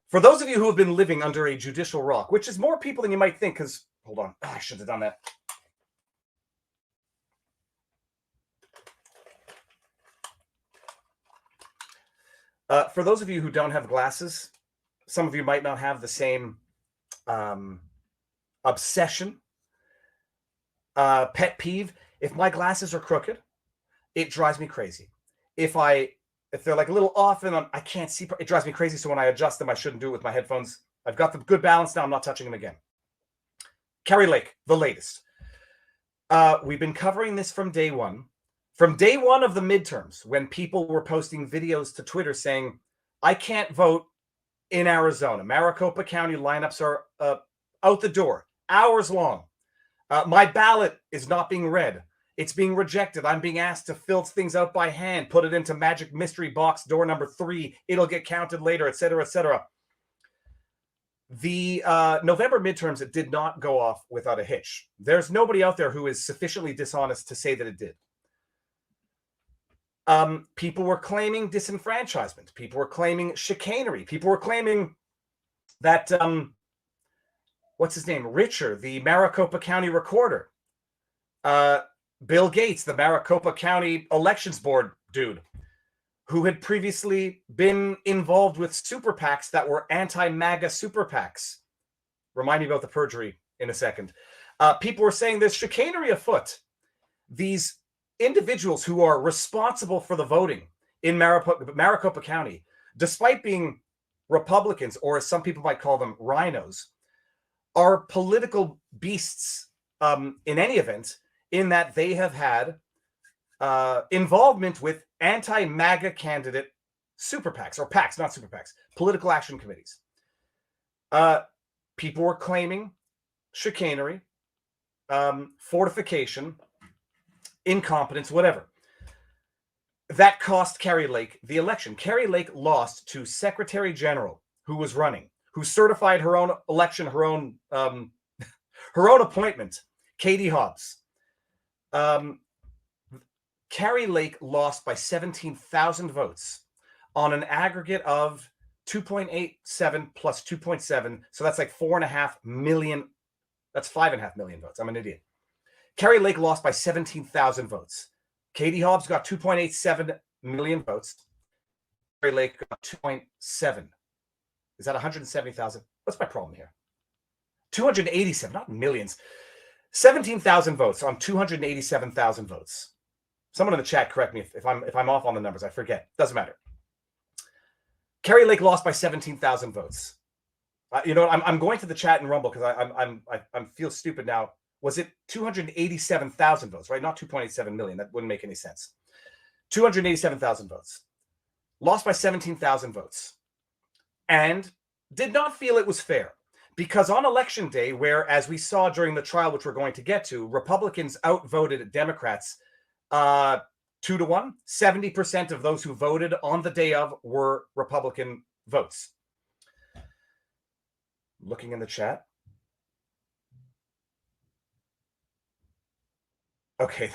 For those of you who have been living under a judicial rock, which is more people than you might think, because, hold on, I should have done that. For those of you who don't have glasses, some of you might not have the same obsession, pet peeve. If my glasses are crooked, it drives me crazy. If they're like a little off and I can't see, it drives me crazy. So when I adjust them, I shouldn't do it with my headphones. I've got the good balance now. I'm not touching them again. Kari Lake, the latest. We've been covering this from day one. From day one of the midterms, when people were posting videos to Twitter saying, I can't vote in Arizona. Maricopa County lineups are out the door, hours long. My ballot is not being read. It's being rejected. I'm being asked to fill things out by hand, put it into magic mystery box door number 3. It'll get counted later, etc., etc. The November midterms, it did not go off without a hitch. There's nobody out there who is sufficiently dishonest to say that it did. People were claiming disenfranchisement. People were claiming chicanery. People were claiming that, what's his name? Richard, the Maricopa County recorder. Bill Gates, the Maricopa County Elections Board dude, who had previously been involved with super PACs that were anti-MAGA super PACs. Remind me about the perjury in a second. People were saying there's chicanery afoot. These individuals who are responsible for the voting in Maricopa County, despite being Republicans, or as some people might call them, rhinos, are political beasts in any event, in that they have had involvement with anti-MAGA candidate super PACs, or PACs, not super PACs, political action committees. People were claiming chicanery, fortification, incompetence, whatever. That cost Kari Lake the election. Kari Lake lost to Secretary General, who was running, who certified her own election, her own appointment, Katie Hobbs. Kari Lake lost by 17,000 votes on an aggregate of 2.87 plus 2.7. So that's like 4.5 million. That's 5.5 million votes. I'm an idiot. Kari Lake lost by 17,000 votes. Katie Hobbs got 2.87 million votes. Kari Lake got 2.7. Is that 170,000? What's my problem here? 287, not millions. 17,000 votes on 287,000 votes. Someone in the chat correct me if I'm off on the numbers. I forget. Doesn't matter. Kari Lake lost by 17,000 votes. You know what? I'm going to the chat and Rumble because I feel stupid now. Was it 287,000 votes, right? Not 2.87 million. That wouldn't make any sense. 287,000 votes. Lost by 17,000 votes. And did not feel it was fair. Because on election day, where, as we saw during the trial, which we're going to get to, Republicans outvoted Democrats 2-1. 70% of those who voted on the day of were Republican votes. Looking in the chat. Okay,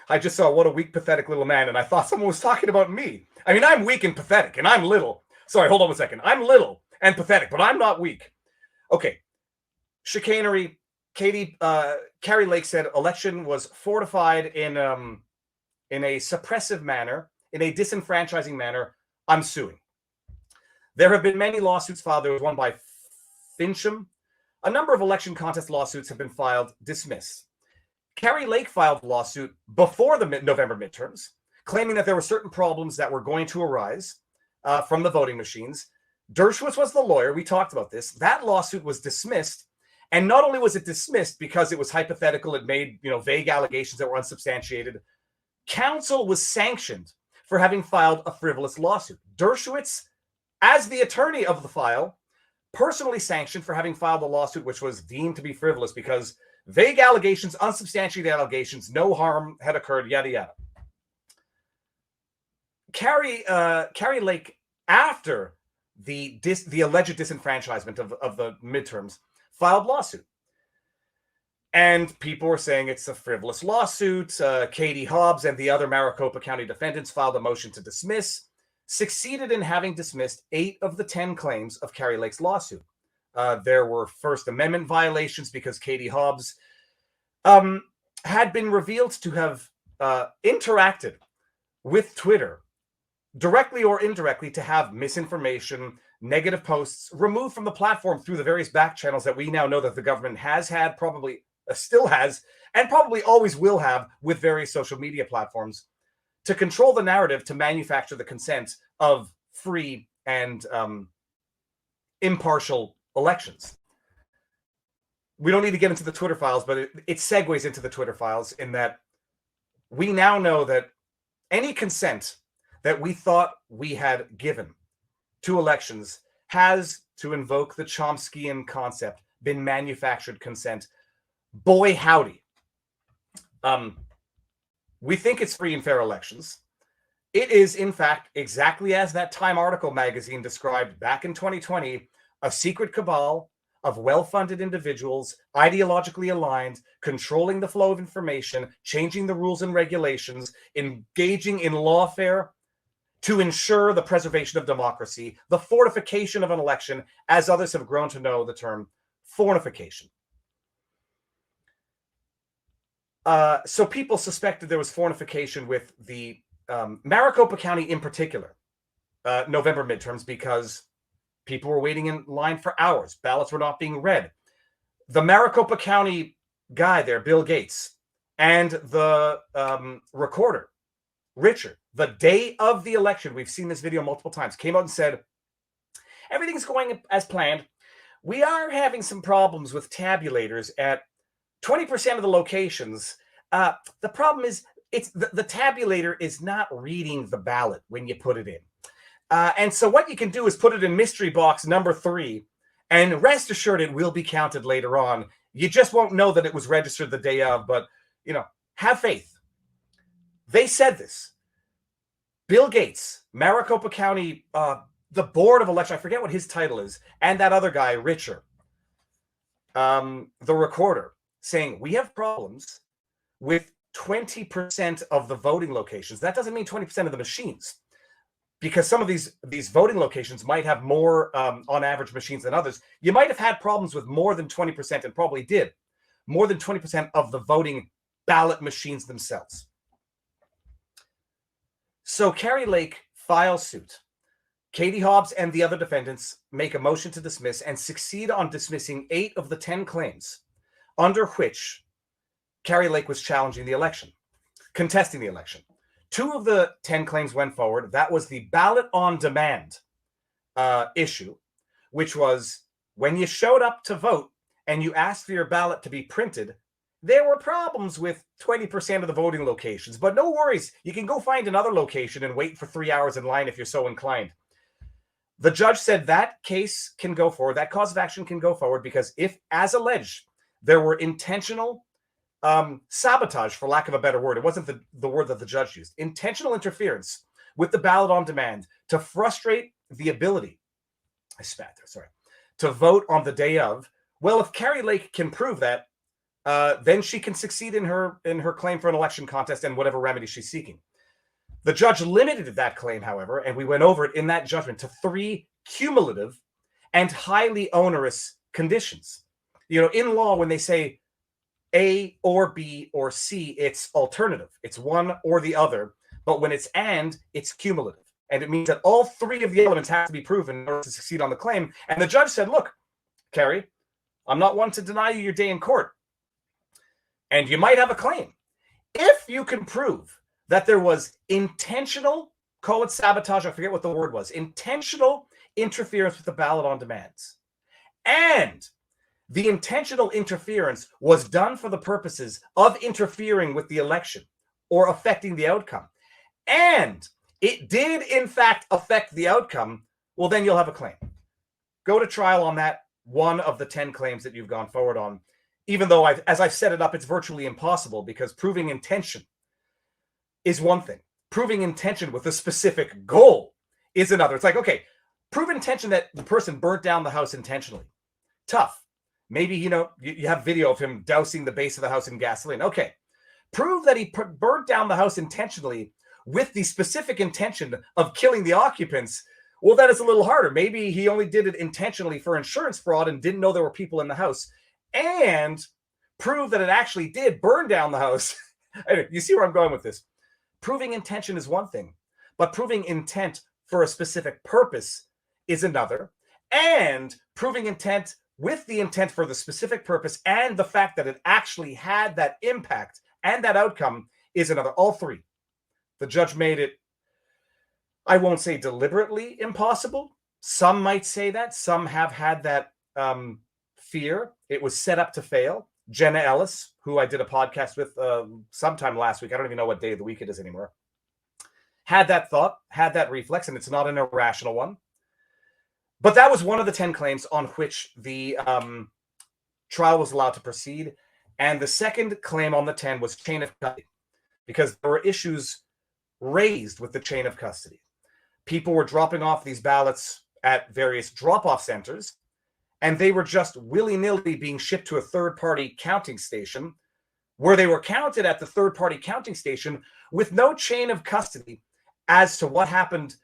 I just saw what a weak, pathetic little man, and I thought someone was talking about me. I mean, I'm weak and pathetic, and I'm little. Sorry, hold on a second. I'm little and pathetic, but I'm not weak. Okay, chicanery. Kari Lake said election was fortified in a suppressive manner, in a disenfranchising manner. I'm suing. There have been many lawsuits filed. There was one by Fincham. A number of election contest lawsuits have been filed, dismissed. Kari Lake filed a lawsuit before the November midterms, claiming that there were certain problems that were going to arise from the voting machines. Dershowitz was the lawyer. We talked about this. That lawsuit was dismissed. And not only was it dismissed because it was hypothetical, it made vague allegations that were unsubstantiated. Counsel was sanctioned for having filed a frivolous lawsuit. Dershowitz, as the attorney of the file, personally sanctioned for having filed a lawsuit which was deemed to be frivolous because vague allegations, unsubstantiated allegations, no harm had occurred, yada, yada. Kari Lake, after the alleged disenfranchisement of the midterms, filed lawsuit. And people were saying it's a frivolous lawsuit. Katie Hobbs and the other Maricopa County defendants filed a motion to dismiss. succeeded in having dismissed 8 of the 10 claims of Kari Lake's lawsuit. There were First Amendment violations because Katie Hobbs had been revealed to have interacted with Twitter, directly or indirectly, to have misinformation, negative posts removed from the platform through the various back channels that we now know that the government has had, probably still has, and probably always will have with various social media platforms to control the narrative, to manufacture the consent of free and impartial elections. We don't need to get into the Twitter files, but it segues into the Twitter files in that we now know that any consent that we thought we had given to elections has, to invoke the Chomskyan concept, been manufactured consent. Boy, howdy. We think it's free and fair elections. It is, in fact, exactly as that Time article magazine described back in 2020, a secret cabal of well-funded individuals, ideologically aligned, controlling the flow of information, changing the rules and regulations, engaging in lawfare to ensure the preservation of democracy, the fortification of an election, as others have grown to know the term fornification. So people suspected there was fornification with the Maricopa County in particular, November midterms, because people were waiting in line for hours. Ballots were not being read. The Maricopa County guy there, Bill Gates, and the recorder, Richard, the day of the election, we've seen this video multiple times, came out and said, everything's going as planned. We are having some problems with tabulators at 20% of the locations. The problem is the tabulator is not reading the ballot when you put it in. And so what you can do is put it in mystery box number 3, and rest assured it will be counted later on. You just won't know that it was registered the day of, but, have faith. They said this. Bill Gates, Maricopa County, the Board of Election, I forget what his title is, and that other guy, Richard, the recorder, saying, we have problems with 20% of the voting locations. That doesn't mean 20% of the machines, because some of these voting locations might have more on average machines than others. You might have had problems with more than 20%, and probably did, more than 20% of the voting ballot machines themselves. So Kari Lake files suit. Katie Hobbs and the other defendants make a motion to dismiss and succeed on dismissing 8 of the 10 claims under which Kari Lake was challenging the election, contesting the election. 2 of the 10 claims went forward. That was the ballot on demand issue, which was when you showed up to vote and you asked for your ballot to be printed, there were problems with 20% of the voting locations. But no worries. You can go find another location and wait for 3 hours in line if you're so inclined. The judge said that case can go forward. That cause of action can go forward because if, as alleged, there were intentional sabotage, for lack of a better word, it wasn't the word that the judge used, intentional interference with the ballot on demand to frustrate the ability, to vote on the day of. Well, if Kari Lake can prove that, then she can succeed in her claim for an election contest and whatever remedy she's seeking. The judge limited that claim, however, and we went over it in that judgment, to 3 cumulative and highly onerous conditions. In law, when they say A or B or C, it's alternative. It's one or the other. But when it's and, it's cumulative. And it means that all 3 of the elements have to be proven in order to succeed on the claim. And the judge said, look, Kari, I'm not one to deny you your day in court. And you might have a claim. If you can prove that there was intentional, call it sabotage, I forget what the word was, intentional interference with the ballot on demands, and the intentional interference was done for the purposes of interfering with the election or affecting the outcome, and it did, in fact, affect the outcome, well, then you'll have a claim. Go to trial on that one of the 10 claims that you've gone forward on, even though, as I've set it up, it's virtually impossible because proving intention is one thing. Proving intention with a specific goal is another. It's like, okay, prove intention that the person burnt down the house intentionally. Tough. Maybe, you have video of him dousing the base of the house in gasoline. Okay. Prove that he burnt down the house intentionally with the specific intention of killing the occupants, well, that is a little harder. Maybe he only did it intentionally for insurance fraud and didn't know there were people in the house, and prove that it actually did burn down the house. Anyway, you see where I'm going with this. Proving intention is one thing, but proving intent for a specific purpose is another. And proving intent with the intent for the specific purpose and the fact that it actually had that impact and that outcome is another. All three. The judge made it, I won't say deliberately impossible. Some might say that. Some have had that fear. It was set up to fail. Jenna Ellis, who I did a podcast with sometime last week, I don't even know what day of the week it is anymore, had that thought, had that reflex, and it's not an irrational one. But that was one of the 10 claims on which the trial was allowed to proceed. And the second claim on the 10 was chain of custody, because there were issues raised with the chain of custody. People were dropping off these ballots at various drop-off centers, and they were just willy-nilly being shipped to a third-party counting station, where they were counted at the third-party counting station with no chain of custody as to what happened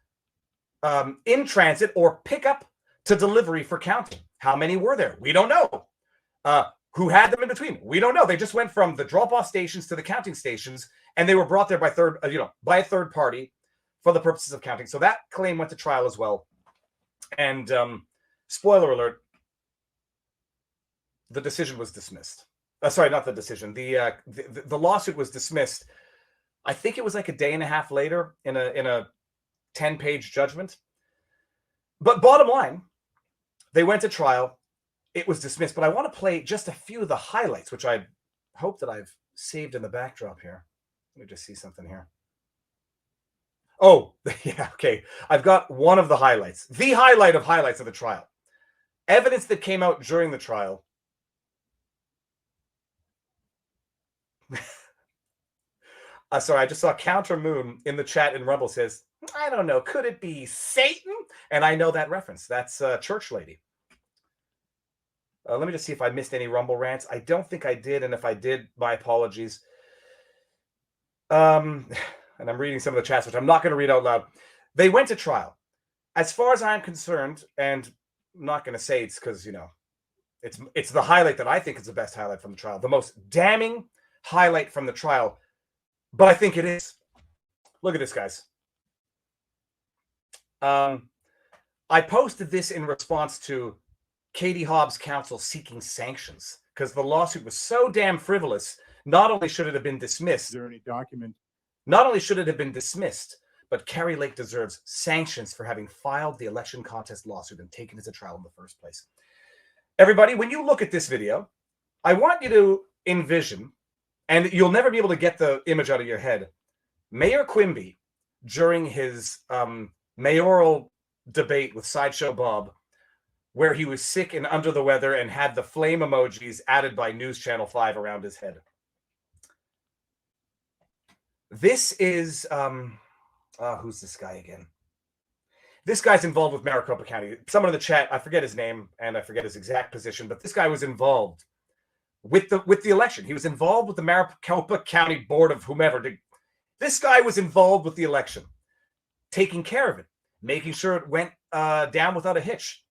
in transit or pickup to delivery for counting. How many were there? We don't know. Who had them in between? We don't know. They just went from the drop-off stations to the counting stations, and they were brought there by a third party for the purposes of counting. So that claim went to trial as well. And spoiler alert, the decision was dismissed. Sorry, not the decision. The lawsuit was dismissed. I think it was like a day and a half later in a 10-page judgment. But bottom line, they went to trial. It was dismissed. But I want to play just a few of the highlights, which I hope that I've saved in the backdrop here. Let me just see something here. Oh, yeah, okay. I've got one of the highlights. The highlight of highlights of the trial. Evidence that came out during the trial. Sorry, I just saw Counter Moon in the chat in Rumble says, I don't know, could it be Satan? And I know that reference. That's Church Lady. Let me just see if I missed any Rumble rants. I don't think I did, and if I did, my apologies. And I'm reading some of the chats, which I'm not going to read out loud. They went to trial. As far as I'm concerned, and I'm not going to say it's because, it's the highlight that I think is the best highlight from the trial, the most damning highlight from the trial, but I think it is. Look at this, guys. I posted this in response to Katie Hobbs' counsel seeking sanctions because the lawsuit was so damn frivolous. Not only should it have been dismissed. Is there any document? Not only should it have been dismissed, but Kari Lake deserves sanctions for having filed the election contest lawsuit and taken it to trial in the first place. Everybody, when you look at this video, I want you to envision, and you'll never be able to get the image out of your head, Mayor Quimby during his mayoral debate with Sideshow Bob, where he was sick and under the weather and had the flame emojis added by News Channel 5 around his head. This is, who's this guy again? This guy's involved with Maricopa County. Someone in the chat, I forget his name and I forget his exact position, but this guy was involved with the election. He was involved with the Maricopa County Board of whomever. This guy was involved with the election, taking care of it, making sure it went down without a hitch.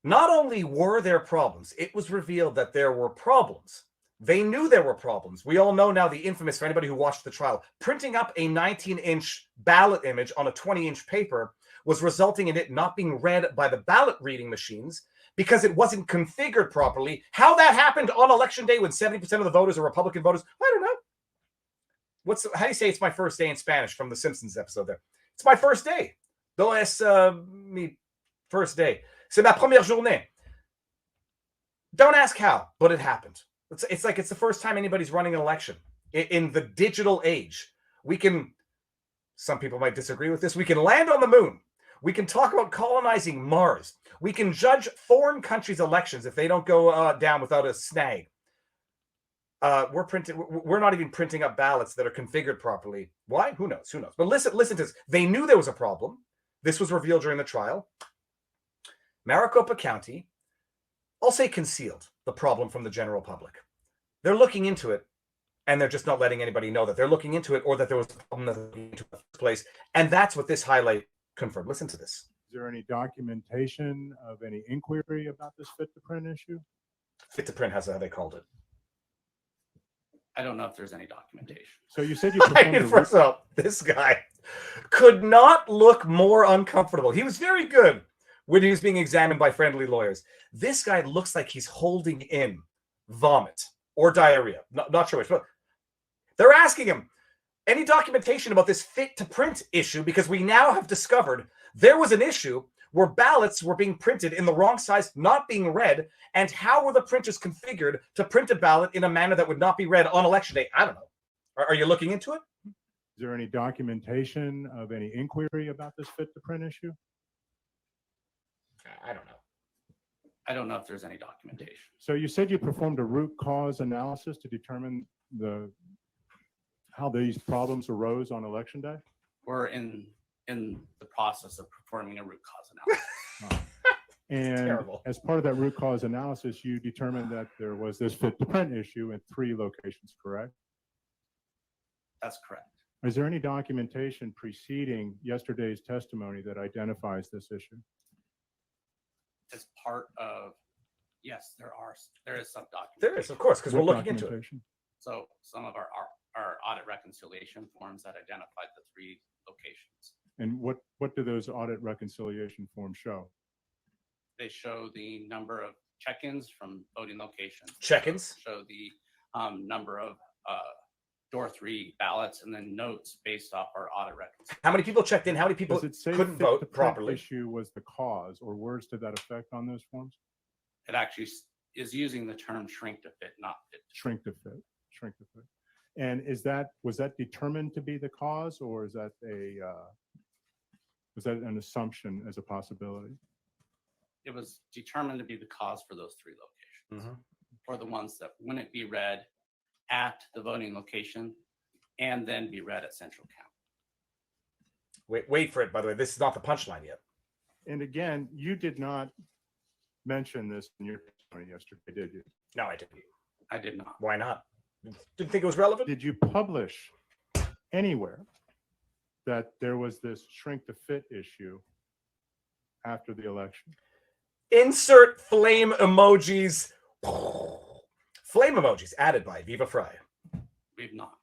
Not only were there problems, it was revealed that there were problems. They knew there were problems. We all know now the infamous, for anybody who watched the trial, printing up a 19-inch ballot image on a 20-inch paper was resulting in it not being read by the ballot reading machines because it wasn't configured properly. How that happened on election day when 70% of the voters are Republican voters, I don't know. How do you say it's my first day in Spanish from the Simpsons episode there? It's my first day. No es mi first day. C'est ma première journée. Don't ask how, but it happened. It's like it's the first time anybody's running an election in the digital age. We can, some people might disagree with this, we can land on the moon. We can talk about colonizing Mars. We can judge foreign countries' elections if they don't go down without a snag. We're not even printing up ballots that are configured properly. Why? Who knows? Who knows? But listen to this. They knew there was a problem. This was revealed during the trial. Maricopa County, I'll say concealed the problem from the general public. They're looking into it, and they're just not letting anybody know that they're looking into it or that there was a problem that they're looking into in the first place. And that's what this highlight confirmed. Listen to this. Is there any documentation of any inquiry about this fit to print issue? Fit to print, how they called it. I don't know if there's any documentation. So you said you performed First off, this guy could not look more uncomfortable. He was very good when he was being examined by friendly lawyers. This guy looks like he's holding in vomit or diarrhea. Not sure which, but they're asking him any documentation about this fit to print issue, because we now have discovered there was an issue where ballots were being printed in the wrong size, not being read, and how were the printers configured to print a ballot in a manner that would not be read on election day? I don't know. Are you looking into it? Is there any documentation of any inquiry about this fit to print issue? I don't know. I don't know if there's any documentation. So you said you performed a root cause analysis to determine how these problems arose on election day? We're in the process of performing a root cause analysis. And terrible. As part of that root cause analysis, you determined that there was this fit to print issue in 3 locations, correct? That's correct. Is there any documentation preceding yesterday's testimony that identifies this issue? As part of, yes, there is some documentation. There is, of course, because we're What looking into it. documentation? So some of our audit reconciliation forms that identified the 3 locations. And what do those audit reconciliation forms show? They show the number of check-ins from voting locations. Check-ins? Show the number of door 3 ballots, and then notes based off our audit reconciliation. How many people checked in? How many people Does it say couldn't fit to vote print properly? issue was the cause, or words to that effect on those forms? It actually is using the term shrink to fit, not fit to Shrink to fit, shrink to fit. And was that determined to be the cause, or is that was that an assumption as a possibility? It was determined to be the cause for those 3 locations, or the ones that wouldn't be read at the voting location and then be read at central count. Wait for it, by the way. This is not the punchline yet. And again, you did not mention this in your testimony yesterday, did you? No, I didn't. I did not. Why not? Didn't think it was relevant? Did you publish anywhere that there was this shrink to fit issue after the election? Insert flame emojis. Flame emojis added by Viva Fry. We've not.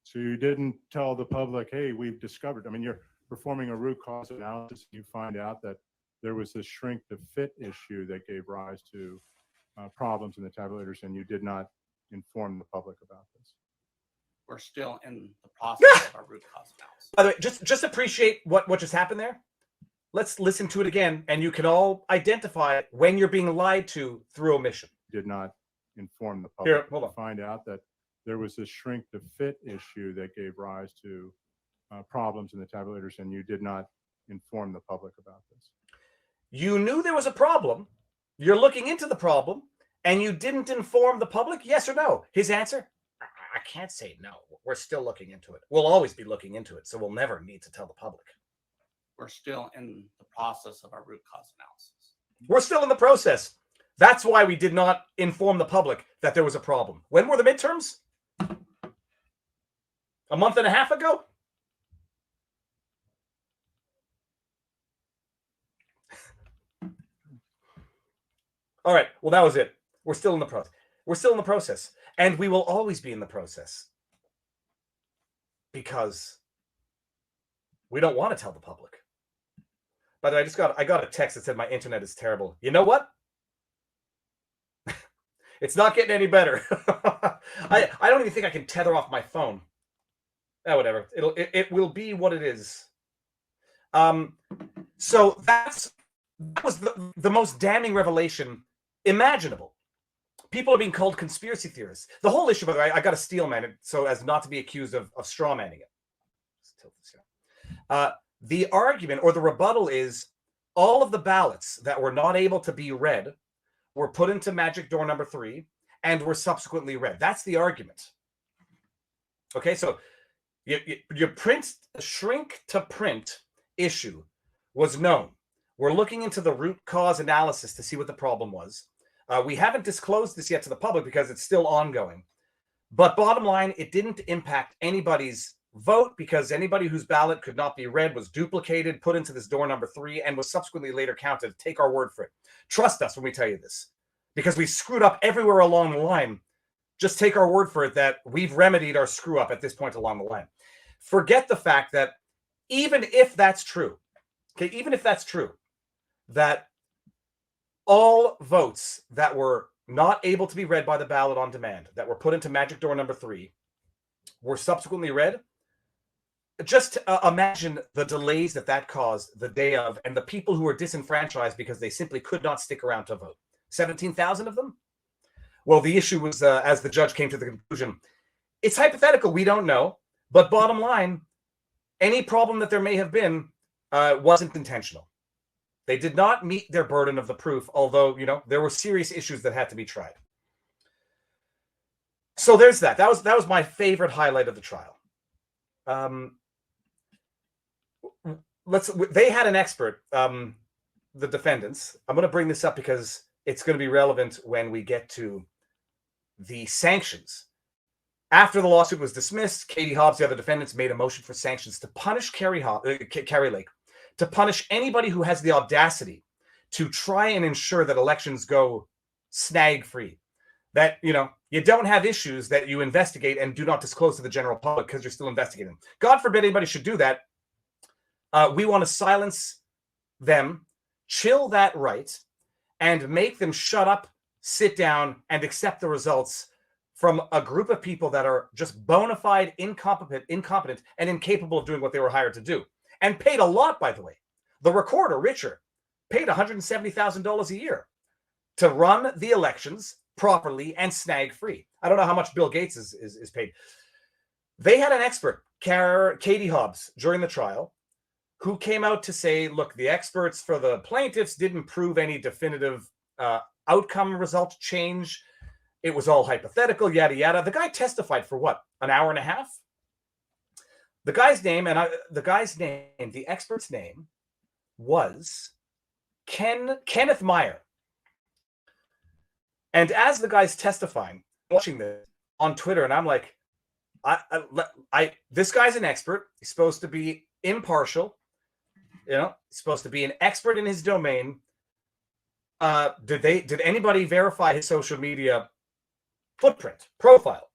So you didn't tell the public, hey, we've discovered, I mean, you're performing a root cause analysis, and you find out that there was this shrink to fit issue that gave rise to problems in the tabulators, and you did not inform the public about this. We're still in the process of our root cause analysis. By the way, just appreciate what just happened there. Let's listen to it again, and you can all identify when you're being lied to through omission. Did not inform the public. Here, hold on. Find out that there was this shrink to fit issue that gave rise to problems in the tabulators, and you did not inform the public about this. You knew there was a problem. You're looking into the problem, and you didn't inform the public? Yes or no? His answer? I can't say no. We're still looking into it. We'll always be looking into it, so we'll never need to tell the public. We're still in the process of our root cause analysis. We're still in the process. That's why we did not inform the public that there was a problem. When were the midterms? A month and a half ago? All right. Well, that was it. We're still in the process. We're still in the process. And we will always be in the process. Because we don't want to tell the public. By the way, I got a text that said my internet is terrible. You know what? It's not getting any better. I don't even think I can tether off my phone. Whatever. It will be what it is. So that was the most damning revelation imaginable. People are being called conspiracy theorists. The whole issue, by the way, I got to steel man it so as not to be accused of straw manning it. Let's tilt this here. The argument or the rebuttal is all of the ballots that were not able to be read were put into magic door number 3 and were subsequently read. That's the argument. Okay, so your shrink to print issue was known. We're looking into the root cause analysis to see what the problem was. We haven't disclosed this yet to the public because it's still ongoing. But bottom line, it didn't impact anybody's vote because anybody whose ballot could not be read was duplicated, put into this door number 3, and was subsequently later counted. Take our word for it. Trust us when we tell you this, because we screwed up everywhere along the line. Just take our word for it that we've remedied our screw up at this point along the line. Forget the fact that even if that's true, okay, even if that's true, that all votes that were not able to be read by the ballot on demand, that were put into magic door number 3, were subsequently read. Just imagine the delays that caused the day of, and the people who were disenfranchised because they simply could not stick around to vote. 17,000 of them? Well, the issue was, as the judge came to the conclusion, it's hypothetical, we don't know, but bottom line, any problem that there may have been wasn't intentional. They did not meet their burden of the proof, although, there were serious issues that had to be tried. So there's that. That was my favorite highlight of the trial. They had an expert, the defendants. I'm going to bring this up because it's going to be relevant when we get to the sanctions. After the lawsuit was dismissed, Katie Hobbs, the other defendants, made a motion for sanctions to punish Kari Lake, to punish anybody who has the audacity to try and ensure that elections go snag-free. That, you don't have issues that you investigate and do not disclose to the general public because you're still investigating. God forbid anybody should do that. We want to silence them, chill that right, and make them shut up, sit down, and accept the results from a group of people that are just bona fide incompetent, and incapable of doing what they were hired to do. And paid a lot, by the way. The recorder, Richard, paid $170,000 a year to run the elections properly and snag-free. I don't know how much Bill Gates is paid. They had an expert, Katie Hobbs, during the trial, who came out to say, look, the experts for the plaintiffs didn't prove any definitive outcome result change. It was all hypothetical, yada, yada. The guy testified for what, an hour and a half? The expert's name was Kenneth Meyer. And as the guy's testifying, watching this on Twitter, and I'm like, this guy's an expert. He's supposed to be impartial. He's supposed to be an expert in his domain. Did anybody verify his social media footprint, profile?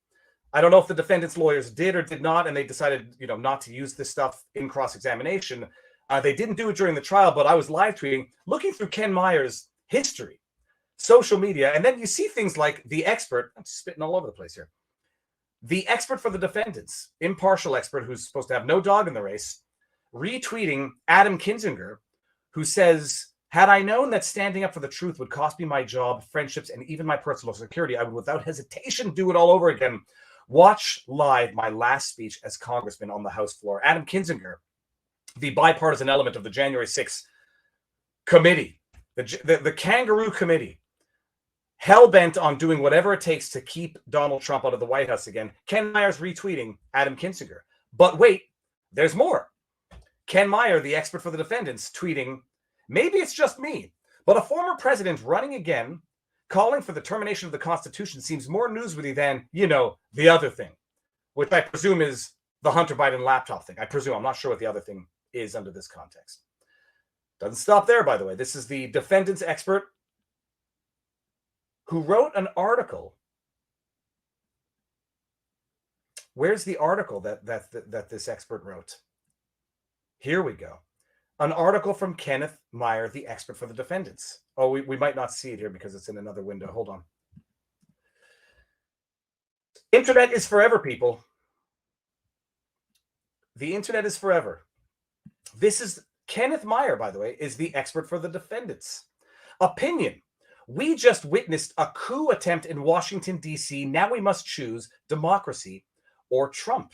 I don't know if the defendant's lawyers did or did not, and they decided, not to use this stuff in cross-examination. They didn't do it during the trial, but I was live tweeting, looking through Ken Meyer's history, social media, and then you see things like the expert. I'm spitting all over the place here. The expert for the defendants, impartial expert who's supposed to have no dog in the race, retweeting Adam Kinzinger, who says, had I known that standing up for the truth would cost me my job, friendships, and even my personal security, I would without hesitation do it all over again. Watch live my last speech as congressman on the House floor. Adam Kinzinger, the bipartisan element of the January 6th committee, the kangaroo committee, hell-bent on doing whatever it takes to keep Donald Trump out of the White House again. Ken Meyer's retweeting Adam Kinzinger. But wait, there's more. Ken Meyer, the expert for the defendants, tweeting, maybe it's just me, but a former president running again, calling for the termination of the Constitution seems more newsworthy than, the other thing, which I presume is the Hunter Biden laptop thing. I'm not sure what the other thing is under this context. Doesn't stop there, by the way. This is the defendant's expert who wrote an article. Where's the article that this expert wrote? Here we go. An article from Kenneth Meyer, the expert for the defendants. Oh, we might not see it here because it's in another window. Hold on. Internet is forever, people. The internet is forever. This is Kenneth Meyer, by the way, is the expert for the defendants. Opinion. We just witnessed a coup attempt in Washington, D.C. Now we must choose democracy or Trump.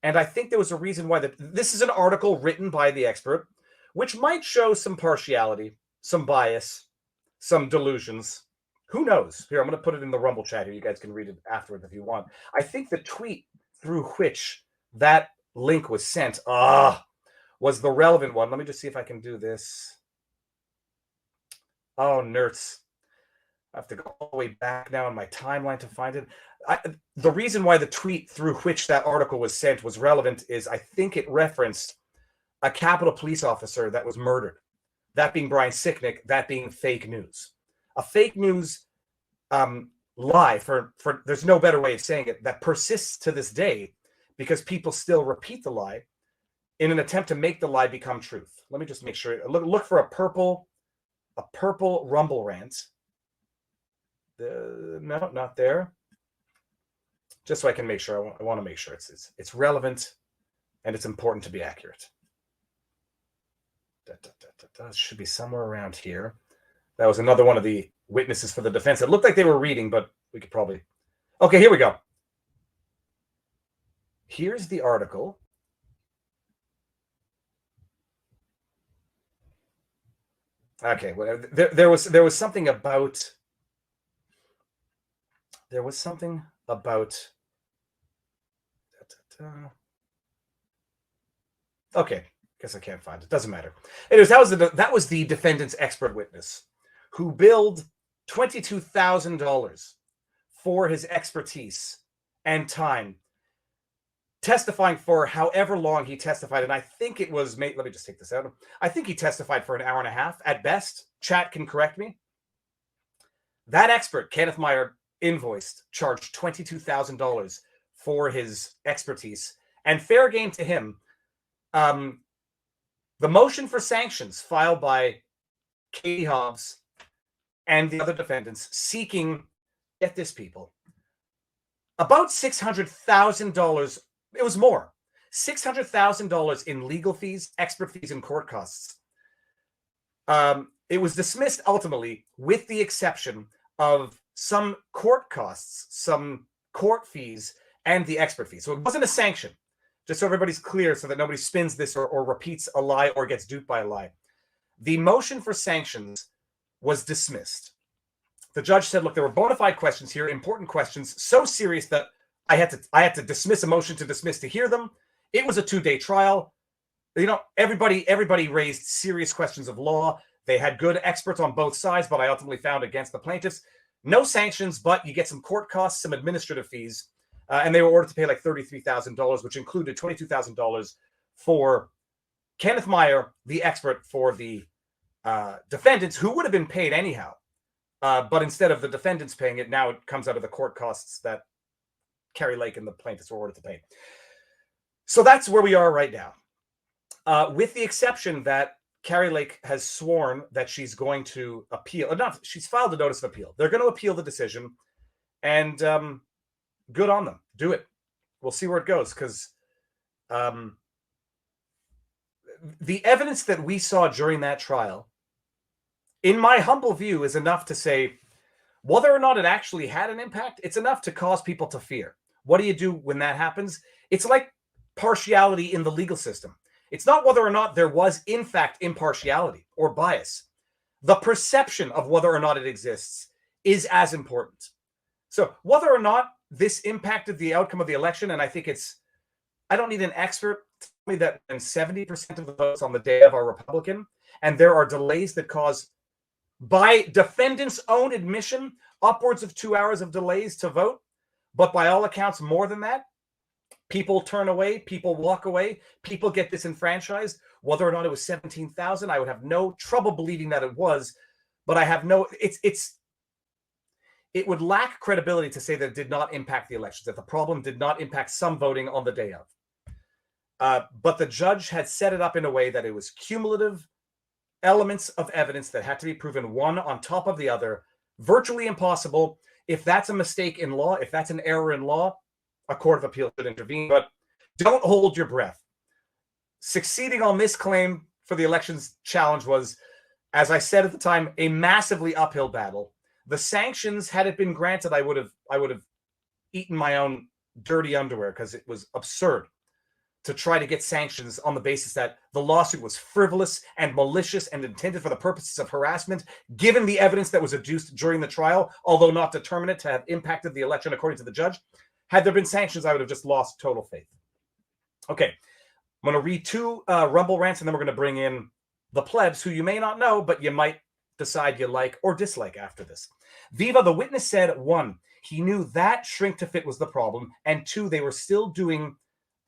And I think there was a reason why this is an article written by the expert, which might show some partiality, some bias, some delusions. Who knows? Here, I'm going to put it in the Rumble chat here. You guys can read it afterwards if you want. I think the tweet through which that link was sent was the relevant one. Let me just see if I can do this. Oh, nerds. I have to go all the way back now in my timeline to find it. The reason why the tweet through which that article was sent was relevant is I think it referenced a Capitol police officer that was murdered. That being Brian Sicknick, that being fake news. A fake news lie, for there's no better way of saying it, that persists to this day because people still repeat the lie in an attempt to make the lie become truth. Let me just make sure. Look for a purple rumble rant. No, not there. Just so I can make sure. I want to make sure it's relevant and it's important to be accurate. It should be somewhere around here. That was another one of the witnesses for the defense. It looked like they were reading, but we could probably. Okay, here we go. Here's the article. Okay, well, there was something about. There was something about. Okay, guess I can't find it. Doesn't matter. Anyways, that was the defendant's expert witness, who billed $22,000 for his expertise and time, testifying for however long he testified. And I think it was. Let me just take this out. I think he testified for an hour and a half at best. Chat can correct me. That expert, Kenneth Meyer, charged $22,000 for his expertise, and fair game to him. The motion for sanctions filed by Katie Hobbs and the other defendants seeking, get this, people, about $600,000. It was more, $600,000 in legal fees, expert fees, and court costs. It was dismissed ultimately, with the exception of some court costs, some court fees, and the expert fees. So it wasn't a sanction, just so everybody's clear, so that nobody spins this or repeats a lie or gets duped by a lie. The motion for sanctions was dismissed. The judge said, look, there were bona fide questions here, important questions, so serious that I had to dismiss a motion to dismiss to hear them. It was a 2-day trial. You know, everybody raised serious questions of law. They had good experts on both sides, but I ultimately found against the plaintiffs. No sanctions, but you get some court costs, some administrative fees, and they were ordered to pay like $33,000, which included $22,000 for Kenneth Meyer, the expert for the defendants, who would have been paid anyhow. But instead of the defendants paying it, now it comes out of the court costs that Kari Lake and the plaintiffs were ordered to pay. So that's where we are right now, with the exception that Kari Lake has sworn that she's going to appeal. She's filed a notice of appeal. They're going to appeal the decision, and good on them. Do it. We'll see where it goes, because the evidence that we saw during that trial, in my humble view, is enough to say whether or not it actually had an impact. It's enough to cause people to fear. What do you do when that happens? It's like partiality in the legal system. It's not whether or not there was, in fact, impartiality or bias. The perception of whether or not it exists is as important. So whether or not this impacted the outcome of the election, and I think I don't need an expert to tell me that when 70% of the votes on the day of are Republican, and there are delays that cause, by defendants' own admission, upwards of 2 hours of delays to vote, but by all accounts, more than that. People turn away, people walk away, people get disenfranchised. Whether or not it was 17,000, I would have no trouble believing that it was, but I have it would lack credibility to say that it did not impact the elections, that the problem did not impact some voting on the day of. But the judge had set it up in a way that it was cumulative elements of evidence that had to be proven one on top of the other, virtually impossible. If that's a mistake in law, if that's an error in law, a court of appeal should intervene, but don't hold your breath. Succeeding on this claim for the elections challenge was, as I said at the time, a massively uphill battle. The sanctions, had it been granted, I would have eaten my own dirty underwear, because it was absurd to try to get sanctions on the basis that the lawsuit was frivolous and malicious and intended for the purposes of harassment, given the evidence that was adduced during the trial, although not determinate to have impacted the election according to the judge. Had there been sanctions, I would have just lost total faith. Okay, I'm going to read 2 Rumble rants, and then we're going to bring in the plebs, who you may not know, but you might decide you like or dislike after this. Viva, the witness, said, 1, he knew that shrink to fit was the problem, and 2, they were still doing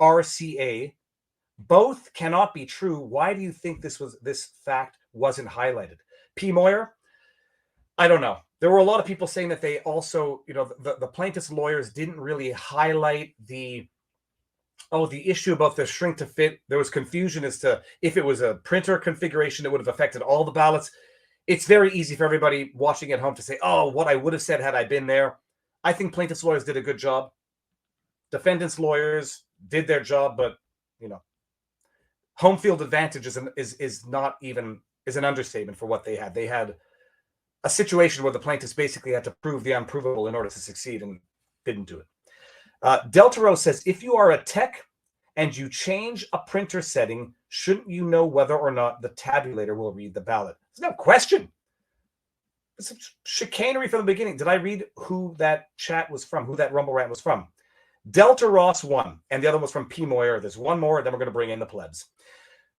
RCA. Both cannot be true. Why do you think this fact wasn't highlighted? P. Moyer, I don't know. There were a lot of people saying that they also, the plaintiff's lawyers didn't really highlight the issue about the shrink to fit. There was confusion as to if it was a printer configuration that would have affected all the ballots. It's very easy for everybody watching at home to say, oh, what I would have said had I been there. I think plaintiff's lawyers did a good job. Defendants' lawyers did their job, but, home field advantage is an understatement for what they had. They had a situation where the plaintiffs basically had to prove the unprovable in order to succeed and didn't do it. Delta Rose says, if you are a tech and you change a printer setting, shouldn't you know whether or not the tabulator will read the ballot? There's no question. It's chicanery from the beginning. Did I read who that chat was from, who that Rumble rant was from? Delta Ross 1, and the other was from P. Moyer. There's one more, then we're going to bring in the plebs.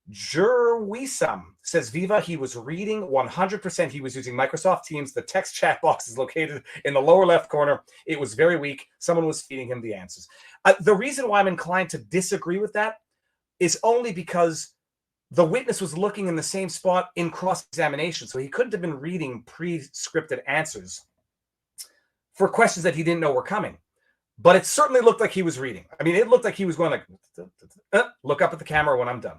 Jerwisam says, Viva, he was reading 100%. He was using Microsoft Teams. The text chat box is located in the lower left corner. It was very weak. Someone was feeding him the answers. The reason why I'm inclined to disagree with that is only because the witness was looking in the same spot in cross-examination. So he couldn't have been reading pre-scripted answers for questions that he didn't know were coming. But it certainly looked like he was reading. I mean, it looked like he was going like, look up at the camera when I'm done.